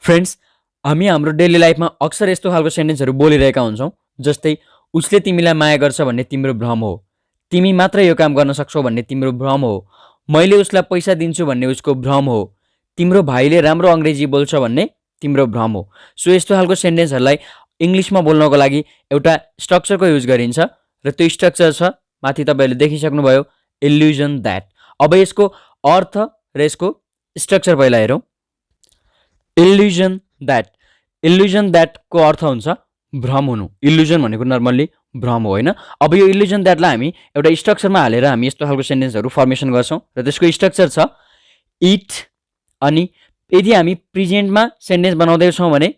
Friends, हामी हाम्रो daily लाइफमा अक्सर यस्तो खालको सेन्टेन्सहरू बोलिरहेका हुन्छौँ, जस्तै उसले तिमीलाई माया गर्छ भन्ने तिम्रो भ्रम हो, तिमी मात्र यो काम गर्न सक्छौ भन्ने तिम्रो भ्रम हो, मैले उसलाई पैसा दिन्छु भन्ने उसको भ्रम हो, तिम्रो भाइले राम्रो अङ्ग्रेजी बोल्छ भन्ने तिम्रो भ्रम हो। सो यस्तो खालको सेन्टेन्सहरूलाई इङ्ग्लिसमा बोल्नको लागि एउटा स्ट्रक्चरको युज गरिन्छ र त्यो स्ट्रक्चर छ माथि तपाईँहरूले देखिसक्नुभयो, इल्युजन द्याट। अब यसको अर्थ र यसको स्ट्रक्चर पहिला हेरौँ। इल्युजन द्याट, इल्युजन द्याटको अर्थ हुन्छ भ्रम हुनु। इल्युजन भनेको नर्मल्ली भ्रम हो, होइन? अब यो इल्युजन द्याटलाई हामी एउटा स्ट्रक्चरमा हालेर हामी यस्तो खालको सेन्टेन्सहरू फर्मेसन गर्छौँ र त्यसको स्ट्रक्चर छ इट, अनि यदि हामी प्रेजेन्टमा सेन्टेन्स बनाउँदैछौँ भने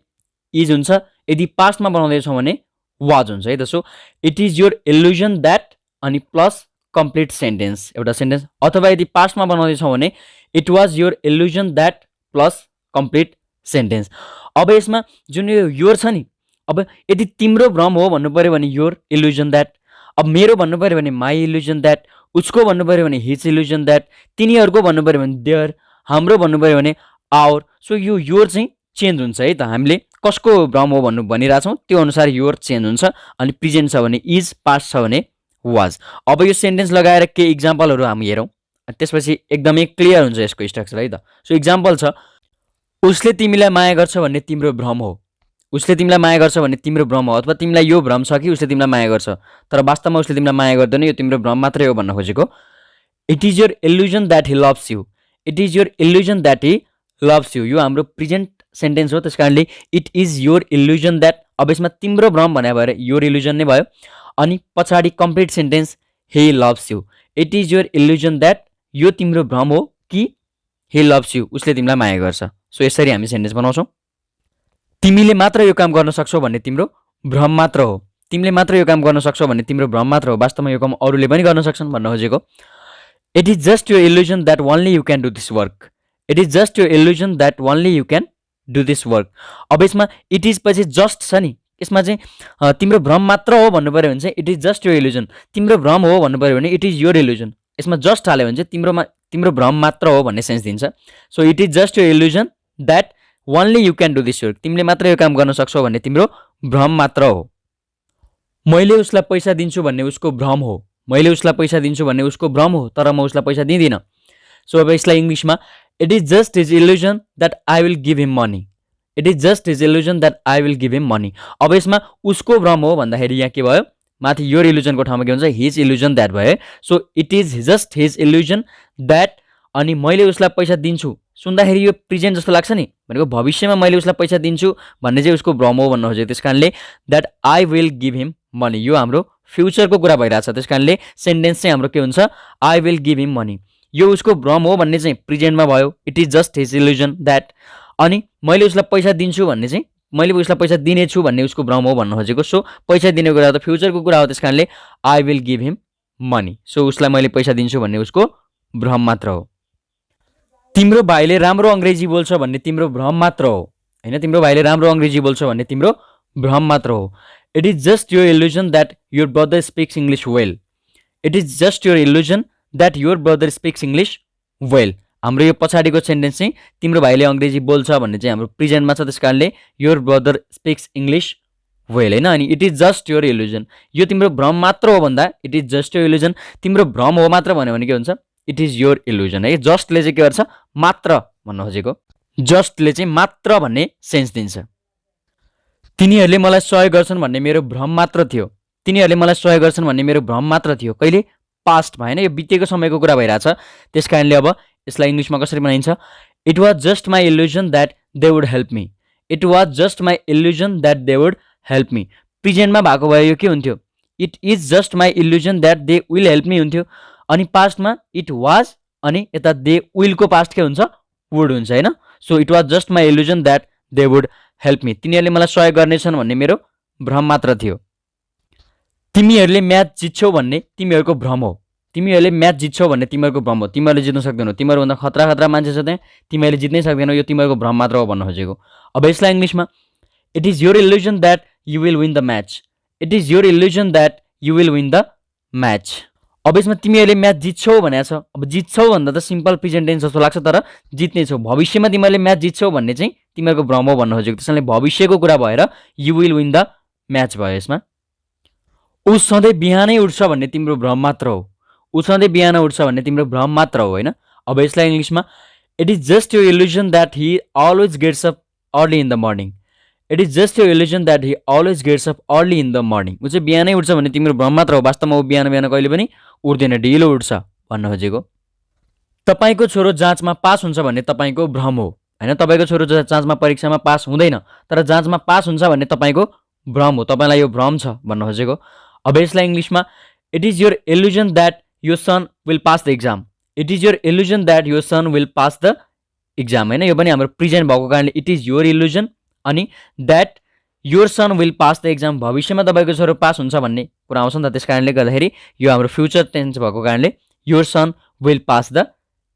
इज हुन्छ, यदि पास्टमा बनाउँदैछौँ भने वाज हुन्छ, है त? So it is your illusion that अनि प्लस कम्प्लिट सेन्टेन्स एउटा सेन्टेन्स, अथवा यदि पास्टमा बनाउँदैछौँ भने it was your illusion that plus complete sentence. अब यसमा जुन योर छ नि, अब यदि तिम्रो भ्रम हो भन्नु पऱ्यो भने योर इल्युजन द्याट, अब मेरो भन्नु पऱ्यो भने माई इल्युजन द्याट, उसको भन्नु पऱ्यो भने हिज इल्युजन द्याट, तिनीहरूको भन्नु पऱ्यो भने देयर, हाम्रो भन्नु पऱ्यो भने आवर। सो यो योर चाहिँ चेन्ज हुन्छ, है त? हामीले कसको भ्रम हो भन्नु भनिरहेछौँ त्यो अनुसार योर चेन्ज हुन्छ। अनि प्रेजेन्ट छ भने इज, पास्ट छ भने वाज। अब यो सेन्टेन्स लगाएर केही इक्जाम्पलहरू हामी हेरौँ, त्यसपछि एकदमै क्लियर हुन्छ यसको स्ट्रक्चर, है त? सो इक्जाम्पल छ, उसले तिमीलाई माया गर्छ भन्ने तिम्रो भ्रम हो, उसले तिमीलाई माया गर्छ भन्ने तिम्रो भ्रम हो, अथवा तिमीलाई यो भ्रम छ कि उसले तिमीलाई माया गर्छ तर वास्तवमा उसले तिमीलाई माया गर्दैन, यो तिम्रो भ्रम मात्रै हो भन्न खोजेको। It is your illusion that Hee loves you, it is your illusion that Hee loves you, यो हाम्रो प्रेजेन्ट सेन्टेन्स हो, त्यस कारणले it is your illusion that. अब यसमा तिम्रो भ्रम भने भएर योर इल्युजन नै भयो, अनि पछाडि complete sentence Hee loves you, it is your illusion that, यो तिम्रो भ्रम हो कि ही लभ्स यु, उसले तिमीलाई माया गर्छ। सो यसरी हामी सेन्टेन्स बनाउँछौँ। तिमीले मात्र यो काम गर्न सक्छौ भन्ने तिम्रो भ्रम मात्र हो, तिमीले मात्र यो काम गर्न सक्छौ भन्ने तिम्रो भ्रम मात्र हो, वास्तवमा यो काम अरूले पनि गर्न सक्छन् भन्न खोजेको। It is just your illusion that only you can do this work, it is just your illusion that only you can do this work. अब यसमा इट इज पछि जस्ट छ नि, यसमा चाहिँ तिम्रो भ्रम मात्र हो भन्नु पऱ्यो भने चाहिँ it is just your illusion, तिम्रो भ्रम हो भन्नु पऱ्यो भने इट इज योर इल्युजन। यसमा जस्ट हाल्यो भने चाहिँ तिम्रो भ्रम मात्र हो भन्ने सेन्स दिन्छ। So it is just your illusion that only you can do this work, तिमीले मात्र यो काम गर्न सक्छौ भन्ने तिम्रो भ्रम मात्र हो। मैले उसलाई पैसा दिन्छु भन्ने उसको भ्रम हो, मैले उसलाई पैसा दिन्छु भन्ने उसको भ्रम हो तर म उसलाई पैसा दिँदिनँ। सो अब यसलाई इङ्ग्लिसमा it is just his illusion that I will give him money, it is just his illusion that I will give him money. अब यसमा उसको भ्रम हो भन्दाखेरि यहाँ के भयो, माथि योर इल्युजनको ठाउँमा के हुन्छ, हिज इल्युजन द्याट भयो। So it is just his illusion that, अनि मैले उसलाई पैसा दिन्छु, सुन्दाखेरि यो प्रेजेन्ट जस्तो लाग्छ नि, भनेको भविष्यमा मैले उसलाई पैसा दिन्छु भन्ने चाहिँ उसको भ्रम हो भन्नु खोजेको। त्यस कारणले that I will give him money, यो हाम्रो फ्युचरको कुरा भइरहेछ, त्यस कारणले सेन्टेन्स चाहिँ हाम्रो के हुन्छ, I will give him money. यो उसको भ्रम हो भन्ने चाहिँ प्रेजेन्टमा भयो, it is just his illusion that, अनि मैले उसलाई पैसा दिन्छु भन्ने चाहिँ मैले उसलाई पैसा दिनेछु भन्ने उसको भ्रम हो भन्न खोजेको। सो पैसा दिने कुरा त फ्युचरको कुरा हो, त्यस कारणले I will give him money. So उसलाई मैले पैसा दिन्छु भन्ने उसको भ्रम मात्र हो। तिम्रो भाइले राम्रो अङ्ग्रेजी बोल्छ भन्ने तिम्रो भ्रम मात्र हो, होइन? तिम्रो भाइले राम्रो अङ्ग्रेजी बोल्छ भन्ने तिम्रो भ्रम मात्र हो। It is just your illusion that your brother speaks English well, it is just your illusion that your brother speaks English well. हाम्रो यो पछाडिको सेन्टेन्स चाहिँ तिम्रो भाइले अङ्ग्रेजी बोल्छ भन्ने चाहिँ हाम्रो प्रेजेन्टमा छ, त्यस कारणले your brother speaks English well, होइन? अनि it is just your illusion, यो तिम्रो भ्रम मात्र हो भन्दा it is just your illusion, तिम्रो भ्रम हो मात्र भन्यो भने के हुन्छ, इट इज योर इल्युजन, है? जस्टले चाहिँ के गर्छ, मात्र भन्न खोजेको, जस्टले चाहिँ मात्र भन्ने सेन्स दिन्छ। तिनीहरूले मलाई सहयोग गर्छन् भन्ने मेरो भ्रम मात्र थियो, तिनीहरूले मलाई सहयोग गर्छन् भन्ने मेरो भ्रम मात्र थियो, कहिले, पास्टमा, होइन? यो बितेको समयको कुरा भइरहेछ, त्यस कारणले अब यसलाई इङ्ग्लिसमा कसरी बनाइन्छ, it was just my illusion that they would help me, it was just my illusion that they would help me. प्रेजेन्टमा भएको भए यो के हुन्थ्यो, it is just my illusion that they will help me हुन्थ्यो, अनि पास्टमा इट वाज, अनि यता दे विलको पास्ट के हुन्छ, वुड हुन्छ, होइन? So it was just my illusion that they would help me, तिनीहरूले मलाई सहयोग गर्नेछन् भन्ने मेरो भ्रम मात्र थियो। तिमीहरूले म्याच जित्छौ भन्ने तिमीहरूको भ्रम हो, तिमीहरूले म्याच जित्छौ भन्ने तिमीहरूको भ्रम हो, तिमीहरूले जित्न सक्दैनौ, तिमीहरूभन्दा खतरा मान्छे छ त्यहाँ, तिमीहरूले जित्नै सक्दैनौ, यो तिमीहरूको भ्रम मात्र हो भन्न खोजेको। अब यसलाई इङ्ग्लिसमा it is your illusion that you will win the match, it is your illusion that you will win the match. अब यसमा तिमीहरूले म्याच जित्छौ भनेको छ। अब जित्छौ भन्दा त सिम्पल प्रेजेन्ट टेन्स जस्तो लाग्छ, तर जित्ने छौ। भविष्यमा तिमीहरूले म्याच जित्छौ भन्ने चाहिँ तिमीहरूको भ्रम हो भन्न खोजेको। त्यसैले भविष्यको कुरा भएर you will win the match भयो यसमा। ऊ सधैँ बिहानै उठ्छ भन्ने तिम्रो भ्रम मात्र हो। ऊ सधैँ बिहान उठ्छ भन्ने तिम्रो भ्रम मात्र हो, होइन। अब यसलाई इङ्ग्लिसमा, इट इज जस्ट यो illusion that he always gets up early in the morning. It is just यो illusion that he always gets up early in the morning. ऊ चाहिँ बिहानै उठ्छ भन्ने तिम्रो भ्रम मात्र हो, वास्तवमा ऊ बिहान बिहान कहिले पनि उठ्दैन, ढिलो उठ्छ भन्न खोजेको। तपाईँको छोरो जाँचमा पास हुन्छ भन्ने तपाईँको भ्रम हो, होइन। तपाईँको छोरो जाँचमा परीक्षामा पास हुँदैन, तर जाँचमा पास हुन्छ भन्ने तपाईँको भ्रम हो, तपाईँलाई यो भ्रम छ भन्न खोजेको। अब यसलाई इङ्ग्लिसमा, it is your illusion that your son will pass the exam. It is your illusion that your son will pass the exam, होइन। यो पनि हाम्रो प्रेजेन्ट भएको कारणले इट इज योर इल्युजन, अनि that your son will pass the exam, भविष्यमा तपाईँको छोरो पास हुन्छ भन्ने कुरा आउँछ नि त। त्यस कारणले गर्दाखेरि यो हाम्रो फ्युचर टेन्स भएको कारणले your son will pass the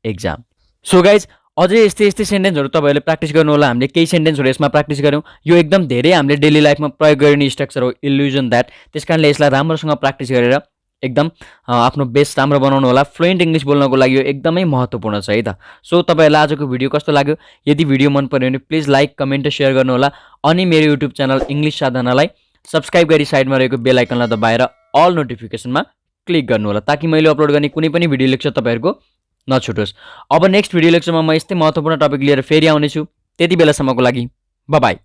exam. So guys, अझै यस्तै यस्तै सेन्टेन्सहरू तपाईँहरूले प्र्याक्टिस गर्नु होला। हामीले केही सेन्टेन्सहरू यसमा प्र्याक्टिस गऱ्यौँ। यो एकदम धेरै हामीले डेली लाइफमा प्रयोग गरिने स्ट्रक्चर हो, इल्युजन द्याट। त्यस कारणले यसलाई राम्रोसँग प्र्याक्टिस गरेर एकदम आफ्नो बेस्ट राम्रो बनाउनु होला। फ्लुएन्ट इङ्ग्लिस बोल्नको लागि यो एकदमै महत्त्वपूर्ण छ है त। सो तपाईँहरूलाई आजको भिडियो कस्तो लाग्यो? यदि भिडियो मन पर्यो भने प्लिज लाइक, कमेन्ट र सेयर गर्नु होला। अनि मेरो युट्युब च्यानल इङ्ग्लिस साधनालाई सब्सक्राइब गरी साइडमा रहेको बेल आइकनलाई दबाएर अल नोटिफिकेसनमा क्लिक गर्नु होला, ताकि मैले अपलोड गर्ने कुनै पनि भिडियो लेक्चर तपाईँहरूको नछुटोस्। अब नेक्स्ट भिडियो लेक्चरमा म यस्तै महत्त्वपूर्ण टपिक लिएर फेरि आउनेछु। त्यति बेलासम्मको लागि बाई बाई।